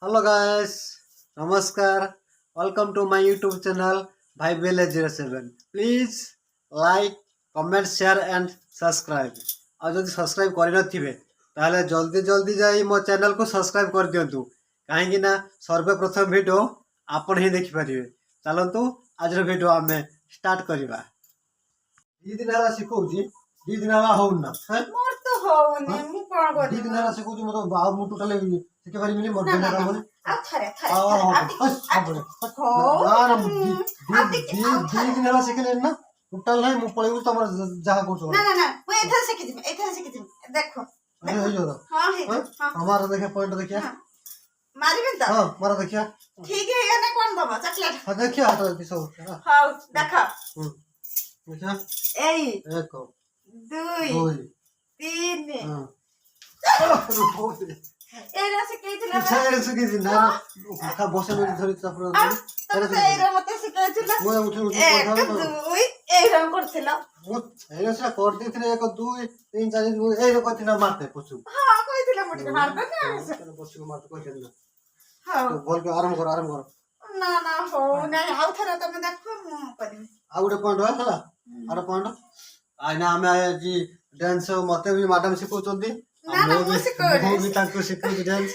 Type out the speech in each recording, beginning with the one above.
Hello guys, Namaskar. Welcome to my YouTube channel Vibele07. Please like, comment, share and subscribe. ଆଉ ଯଦି subscribe କରିନଥିବେ ତାହେଲେ ଜଲ୍ଦି ଜଲ୍ଦି ଯାଇ ମୋ ଚ୍ୟାନେଲକୁ ସବସ୍କ୍ରାଇବ୍ କରିଦିଅନ୍ତୁ କାହିଁକି ନା ସର୍ବପ୍ରଥମ ଭିଡ଼ିଓ ଆପଣ ହିଁ ଦେଖିପାରିବେ। ଚାଲନ୍ତୁ ଆଜିର ଭିଡ଼ିଓ ଆମେ ଷ୍ଟାର୍ଟ କରିବା। 2 ଦିନ ହେଲା ଶିଖଉଛି, 2 ଦିନ ହେଲା ହଉନି ନା ମୋର ତ ହଉନି ମୁଁ କଣ 2 କରିବି ଦିନ ହେଲା ଶିଖଉଛି ମୁଁ ତ ଆଉ ମୁଁ ଟୋଟାଲି ଶିଖି ପାରିବିନି ମୋର ନା ଦିନ ନା ନା କାମରେ ଆଉ ଥରେ ଥରେ ଆଉ ଥରେ ଆଉ ହବନି ଟିକେ ହବନି ଆଉ ଟିକେ ଆଉ 2 ଥରେ ଦିନ ହେଲା ଶିଖିଲେନି ନା ଟୋଟାଲ ନାହିଁ ମୁଁ ପଳେଇବୁ ତମର ଯାହା କରୁଛ ନା ନା ନା ମୁଁ ଏଥର ଶିଖିଯିବି ଦେଖ ହେଇଯିବ ତ ହଁ ହେଇଯିବ ହଁ हमारा देखिए पॉइंट देखिए ହଁ ମାରିବି ତ हाँ मारा देखिए ଠିକ ହେଇଗଲେ କଣ ଦବ ଚକଲେଟ हाँ देखिए हाथ देखिए सब ହଉ ଦେଖ देखिए ଏଇ एक 2 दो 3 हाँ ଏଇଟା ଶିଖେଇଥିଲା इच्छा है सुखी दिन ना खा बसे में थोड़ी सफर ତମେ ତ ଏଇଟା ମତେ ଶିଖେଇଥିଲା वो उठ उठ 1 2 ଏଇଟା କରିଥିଲ वो एरो से कर दी थी 1 2 3 4 एरो को ना मारते पछु ହଁ କହିଥିଲା ମୁଁ ଟିକେ ମାରିଦେବି चलो पछु मारते कोई ना ହଉ तो बोल के आराम करो ନା ନା ହଉ ନାଇଁ ଆଉ ଥରେ ତମେ ଦେଖ ମୁଁ କରିବି ଆଉ ଗୋଟେ ପଏଣ୍ଟ ହେଲା ଆର ପଏଣ୍ଟ ଆଇନା ଆମେ ଆଜି ଡ୍ୟାନ୍ସ ମତେ ବି ମ୍ୟାଡାମ ଶିଖଉଛନ୍ତି ନା ନା ମୁଁ ଶିଖଉନି ମୁଁ ବି ତାଙ୍କୁ ଶିଖଉଛି ଡ୍ୟାନ୍ସ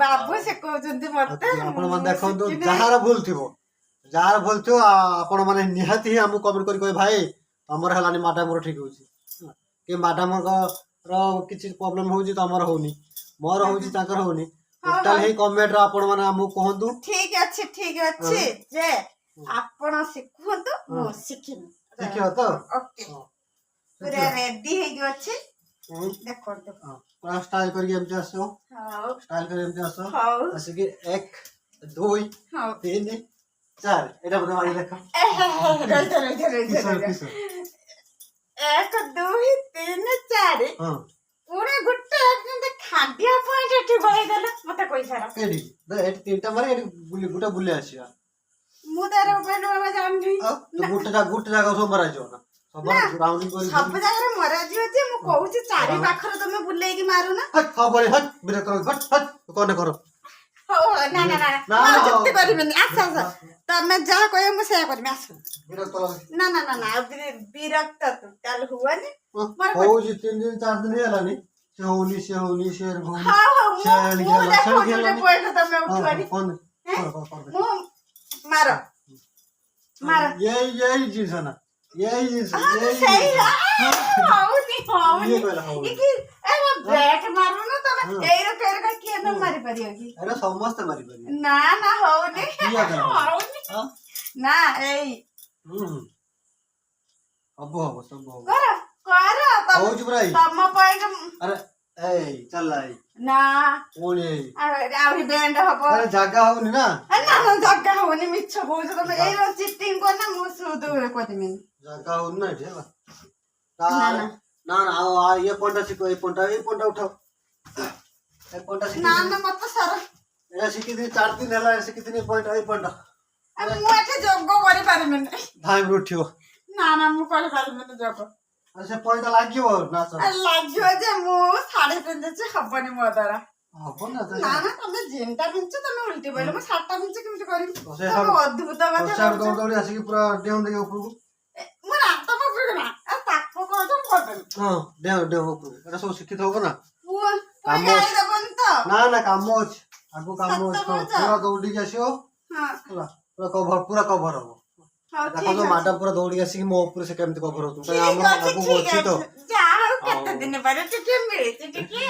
ବାବୁ ଶିଖଉଛନ୍ତି ମତେ ଆପଣ ମାନେ ଦେଖନ୍ତୁ ଯାହାର ଭୁଲ ଥିବ ଆପଣ ମାନେ ନିହାତି ହିଁ ଆମକୁ କମେଣ୍ଟ କରି କହିବେ ଭାଇ ତମର ହେଲାନି ମ୍ୟାଡାମର ଠିକ ହଉଛି କି ମ୍ୟାଡାମଙ୍କର କିଛି ପ୍ରୋବ୍ଲେମ ହଉଛି ତମର ହଉନି ମୋର ହଉଛି ତାଙ୍କର ହଉନି ଟୋଟାଲ ହିଁ କମେଣ୍ଟରେ ଆପଣ ମାନେ ଆମକୁ କୁହନ୍ତୁ ଠିକ ଅଛି ଯେ ଆପଣ ଶିଖନ୍ତୁ ମୁଁ ଶିଖିବି ଶିଖିବ ତ ଓକେ ପୁରା ରେଡି ହେଇକି ଅଛି ଦେଖନ୍ତୁ ପୁରା ଷ୍ଟାଇଲ କରିକି ଏମିତି ଆସିବ ହଉ ଷ୍ଟାଇଲ କରି ଏମିତି ଆସ ହଉ ଆସିକି 1 2 ହଉ 3 4 ଏଇଟା ବୋଧେ ମାରି ଦେଖ ରହିଥା 1 2 3 4 ହଁ ପୁରା ଗୋଟେ ଏମିତି ଖାଣ୍ଡିଆ ପଏଣ୍ଟ ଏଠି ବଳେଇଦେଲ ମତେ କହିସାର ଏଠି ଏଠି ତିନିଟା ମାରି ଏଠି ଗୋଟେ ବୁଲି ଆସିବା ମୁଁ ତାର ପଏଣ୍ଟ ବାବା ଜାଣିନି ତ ଗୋଟେ ଜାଗା ସବୁ ମରାଯିବ ନା ସବୁ ରାଉଣ୍ଡିଂ କରି ସବୁ ଜାଗାରେ ମରାଯିବ ଯେ ମୁଁ କହୁଛି ଚାରି ପାଖରେ ତମେ ବୁଲେଇକି ମାରୁନା ହଟ୍ ହବନି ହଟ୍ ବିରକ୍ତ ହଟ୍ ହଟ୍ କଣ କର ହଉ ନା ନା ନା ନା, ମୁଁ ନା, ଯୁକ୍ତି ହଉ। କରିବିନି ଆସ ତମେ ଯାହା କହିବ ମୁଁ ସେଇଆ କରିବି ଆସ ବିରକ୍ତ ଲାଗୁଛି ନା ନା ନା ନା ବିରକ୍ତ ଟୋଟାଲ ହୁଅନି ହଉଛି 3 ଦିନ 4 ଦିନ ହେଲାନି ସେ ହଉନି ସେ ହଉନି ସେ ହଉନି ହଉ ହଉ ସେ ମୁଁ ଦେଖଉଛି ଗୋଟେ ପଏଣ୍ଟ ତମେ ଉଠୁଆନି କଣ ମୁଁ ମାର ମାର यही चीज है ना यही चीज ସେଇ ହଉନି ହଉନି ये कहला हौनी। ବ୍ରେକ୍ ମାରୁନ ତମେ ଏଇର ଫେର କିଏ ନ ମାରି ପାରିବ କି अरे समस्त मारी पारी ନା ନା ହଉନି किया कर ହଉନି हां ନା ଏଇ अब हो सब हो କର କର ହଉଛି ପୁରା ଏଇ। ତମ ପଏଣ୍ଟ अरे ए चल आई ନା कोण है ଆହୁରି ବେଣ୍ଡ ହବ अरे जागा होनी ना ନା ନା ଜାଗା ହଉନି ମିଛ କହୁଛ ତମେ ଏଇର ଚିଟିଂ କର ମୁଁ ସୁଦ କରିବି जागा होनी ना ठीक है ନା ନା ना ना आ ये पंटा उठाओ ए पंटा ନା ନା ମତେ ସାର ए सिकी दिन 4 दिन ହେଲା सिकी दिन पंटा ମୁଁ ଏଠି ଯୋଗ କରିପାରିବିନି धाम उठियो ନା ନା ମୁଁ କରିପାରିବିନି ଯୋଗ अरे से पंटा लागियो नाच ଲାଗିବ ଯେ ମୁଁ ଶାଢୀ ପିନ୍ଧିଛି ହବନି ମୋ ଦ୍ୱାରା ହବ ନା ନା ନା ତମେ ଯେନ୍ଟା ପିନ୍ଧୁଛ ତମେ ଉଲ୍ଟି ପଇଲେ ମୁଁ ଶାଢୀଟା ପିନ୍ଧୁଛି କେମିତି କରିବି ସେ ତମେ ଅଦ୍ଭୁତ କଥା ଦୌଡ଼ି କହୁଛ ଦୌଡ଼ି ଆସିକି ପୁରା ଡେଉଁ ଦେଇ ଉପରକୁ ମୁଁ ରାତ ପକେଇବି ନା ତାକୁ କହୁଛ ମୁଁ କରିଦେବି ହଁ ଡେଉଁ ଉପରକୁ ଏଟା ସବୁ ଶିକ୍ଷିତ ହବ ନା ପୁଅ କାମ ପୁଅ ଗାଳି ଦେବନି ତ ନା ନା କାମ ଅଛି ଆଗକୁ କାମ ସତ ଅଛି କହୁଛ? ପୁରା ଦୌଡ଼ିକି ଆସିବ ହଁ ହେଲା ପୁରା କଭର ହବ ହଉ ଦେଖ ଠିକ ତ ଅଛି ମ୍ୟାଡାମ ପୁରା ଦୌଡ଼ିକି ଆସିକି ମୋ ଉପରେ ସେ କେମିତି କଭର ହଉଛନ୍ତି ଠିକ ଆମର ଅଛି ଆଗକୁ ଠିକ ଅଛି ତ ଅଛି ଯାହା ହଉ କେତେ ଦିନ ପରେ ଟିକେ ମିଳିଛି ଟିକେ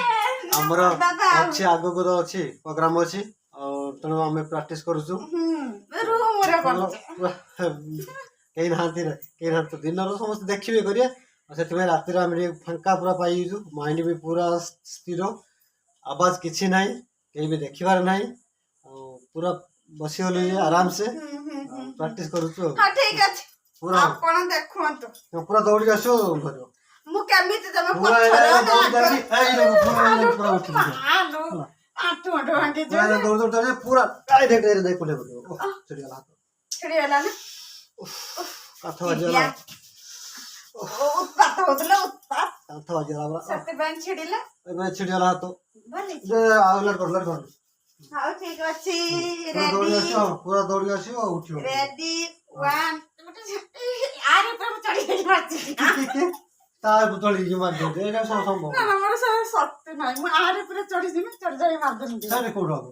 ଆମର ଦାଦା ଅଛି ଆଗକୁ ତ ଅଛି ପ୍ରୋଗ୍ରାମ ଅଛି ଆଉ ତେଣୁ ଆମେ ପ୍ରାକ୍ଟିସ କରୁଛୁ ରୁମରେ କରୁଛେ କେହି ନାହାନ୍ତି ଦିନର ସମସ୍ତେ ଦେଖିବେ କରିବେ ଆଉ ସେଥିପାଇଁ ରାତିରେ ଆମେ ଟିକେ ଫାଙ୍କା ପୁରା ପାଇଯାଇଛୁ ମାଇଣ୍ଡ ବି ପୁରା ସ୍ଥିର ଆବାଜ କିଛି ନାହିଁ କେହି ବି ଦେଖିବାର ନାହିଁ ଆଉ ପୁରା ବସିଗଲୁ ଆରାମସେ ପ୍ରାକ୍ଟିସ କରୁଛୁ ଆଉ ହଁ ଠିକ ଅଛି ପୁରା ଆପଣ ଦେଖନ୍ତୁ ପୁରା ଦୌଡ଼ିକି ଆସିବ ଧରିବ ମୁଁ କେମିତି ତମେ ପୁରା ପୁରା ଉଠି ଆଲୁ ଆଣ୍ଠୁ ଆଣ୍ଠୁ ଭାଙ୍ଗି ଦୌଡ଼ି ପୁରା ଡାଇରେକ୍ଟ ଦେଇ କୁଣ୍ଡେ ପଡ଼ିବ ଛିଡ଼ିଗଲା ହାତ ଛିଡ଼ିଗଲା ନା କାଠ ବାଜିଗଲା ଉତ୍ପାତ ହଉଥିଲା ଉତ୍ପାତ କାଠ ବାଜିଗଲା ପୁରା ସେଥିପାଇଁ ଛିଡ଼ିଲା ଏବେ ଛିଡ଼ିଗଲା ହାତ ବୋଲି ଆଉ ଲେଟ୍ କର ହଉ ଠିକ ଅଛି ପୁରା ଦୌଡ଼ି ରେଡି ଆସିବ ପୁରା ଦୌଡ଼ି ଆସିବ ଉଠିବ ରେଡି 1 ଆରେ ଉପରେ ମୁଁ ଚଢି ଯାଇ ପାରୁଛି ତା ତଳିକି ମାରିଦିଅନ୍ତି ଏଇଟା ସବୁ ସମ୍ଭବ ନା ମୋର ସେ ଶକ୍ତି ନାହିଁ ମୁଁ ଆରେ ଉପରେ ଚଢିଯିବି ଚଢି ଯାଇ ମାରିଦେବି ସାର୍ କୋଉଠି ହବ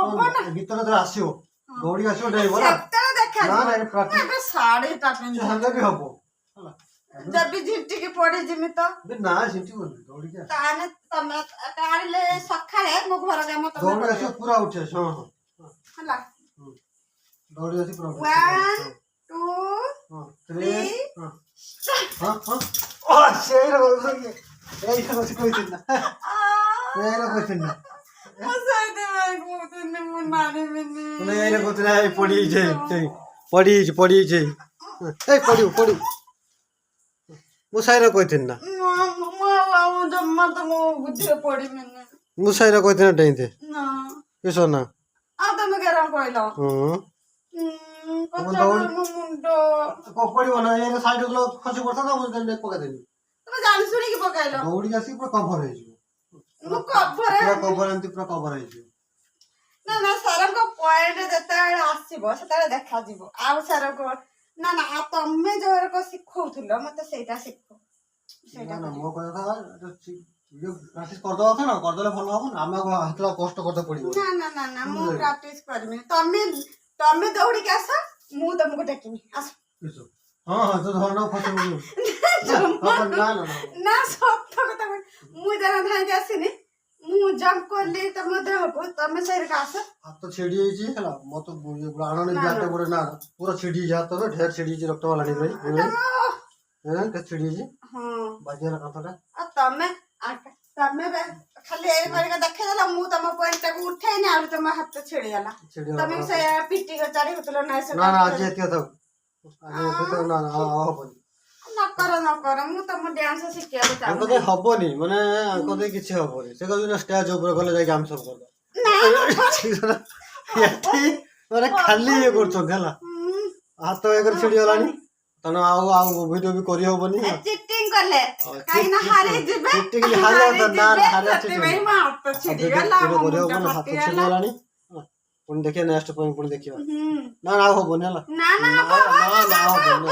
ହବ ନା ଗୀତରେ ଯେତେବେଳେ ଆସିବ ଦୌଡ଼ି ଆସିବ ଡେଇବ ନା ସେତେବେଳେ ନା ଦେଖାଯିବ ନା ପ୍ରାକ୍ଟିସ୍ ଏବେ ଶାଢୀଟା ପିନ୍ଧି ହେଲେ ବି ହବ ହେଲା ଯଦି ଝିଟିକି ପଡିଯିମି ତ ଏବେ ନା ସେଠି ଗଲି ଦୌଡ଼ିକି ଆସ ତାହେଲେ ତମେ କାଢିଲେ ସକାଳେ ମୋ ଘର କାମ ତମେ ଦୌଡ଼ି ଆସିବ କରିବ ପୁରା ଉଠି ଆସିବ ହଁ ହଁ ହେଲା ଦୌଡ଼ି ଆସି ପୁରା 1 2 ହଁ 3 3 ହଁ ହଁ ହଁ ସେଇଟା ଏଇଟା ବସି କହିଥିଲି ନା ଏଇଟା କହିଥିଲି ନା ମୁଁ ସେଇଥିପାଇଁ କହୁଥିଲି ମୁଁ ମାରିବିନି ମାନେ ଏଇଟା କହୁଥିଲା ଏଇ ପଡ଼ିଯାଇଛି ପଡ଼ିଯାଇଛି ଏଇ ପଡ଼ିବୁ ମୁଁ ସାଇର କହିଥିଲି ନା ମୁଁ ଆଉ ଜମା ତ ମୋ ବୁଦ୍ଧିରେ ପଡିବିନି ମୁଁ ସାଇର କହିଥିଲି ନା ଡେଇଁତେ ନା କିସ ନା ଆଉ ତମେ କେରା କହିଲ ହଁ କଚାଡ ମୋ ମୁଣ୍ଡ ପଡ଼ିବ ନା ଏଇଟା ସାଇଡ୍ ଖସି ପଡ଼ିଥାନ୍ତା ମୁଁ ପକେଇଦେବି ତମେ ଜାଣି ଶୁଣିକି ପକାଇଲ ଦୌଡ଼ିକି ଆସିକି ପୁରା କଭର ହେଇଯିବ ମୁଁ କଭର ପୁରା କଭର ଏମିତି ପୁରା କଭର ହେଇଯିବ ନା ସାରଙ୍କ ପଏଣ୍ଟ ଯେତେବେଳେ ଆସିବ ସେତେବେଳେ ଦେଖାଯିବ ଆଉ ସାରଙ୍କ ନା ଆଉ ତମେ ଯୋଉ ଶିଖଉଥିଲ ମତେ ସେଇଟା ଶିଖ ସେଇଟା ନା ମୋ କହିବା କଥା ପ୍ରାକ୍ଟିସ୍ କରିଦେବା କଥା ନା କରିଦେଲେ ଭଲ ହବ ନା ଆମେ ହାତଟା କଷ୍ଟ କରତେ ପଡ଼ିବ ନା ମୁଁ ପ୍ରାକ୍ଟିସ କରିବିନି ତମେ ଦୌଡ଼ିକି ଆସ ମୁଁ ତମକୁ ଟେକିବି ଆସ ହଁ ହଁ ତୁ ଧର ନା ନା ସତ କଥା ମୁଁ ଯାହା ଧାଇଁକି ଆସିନି ମୁଁ ଜମ୍ପ କଲି ତମ ଦେହକୁ ତମେ ସେଇଠି ଆସ ହାତ ଛିଡ଼ି ହେଇଛି ହେଲା ମତେ ଆଣନି ବ୍ୟାଗଟା ଗୋଟେ ନା ପୁରା ଛିଡ଼ି ହେଇଛି ହାତ ଢେର ଛିଡ଼ି ହେଇଛି ରକ୍ତ ବାହାରି କେତେ ଛିଡ଼ି ହେଇଛି ହଁ ବାଜିଗଲା କାନ୍ଥଟା ଆଉ ତମେ ଖାଲି ଏଇ କରିକା ଦେଖେଇଦେଲ ମୁଁ ତମ ପଏଣ୍ଟ ଟାକୁ ଉଠେଇନି ଆଉ ତମ ହାତ ଛିଡ଼ିଗଲା ତମେ ସେ ପିଟି ଚାରି ହଉଥିଲ ନା ନା ଆଜି ଏତିକି ଥାଉ ନା ଆଉ ହବନି ନକର ମୁଁ ତମ ଡ୍ୟାନ୍ସ ଶିଖିବାକୁ ଆଙ୍କ ଚାହୁଁଛି ହବନି ମାନେ ଆଙ୍କ ଦେଇ କିଛି ହବନି ସେ କହୁଛି ନା ଷ୍ଟେଜ ଉପରେ ଗଲେ ଯାଇକି ଆମେ ସବୁ କରିଦବା ଏଠି ମାନେ ଖାଲି ଇଏ କରୁଛନ୍ତି ହେଲା ହାତ ଏକରେ ଛିଡ଼ିଗଲାଣି ତେଣୁ ଆଉ ଭିଡ଼ିଓ ବି କରିହବନି ଚିଟିଂ କଲେ କାହିଁକି ନା ହାରି ଯିବେ ସେଥିପାଇଁ ମୋ ହାତ ଛିଡ଼ିଗଲା ମୋ ମୁଣ୍ଡ ହାତ ଫାଟିଗଲା ଛିଡ଼ିଗଲାଣି ପୁଣି ଦେଖିବା ନେକ୍ସଟ ପୁଣି ଦେଖିବା ହୁଁ ନା ଆଉ ହବନି ହେଲା ନା ନା ହବନି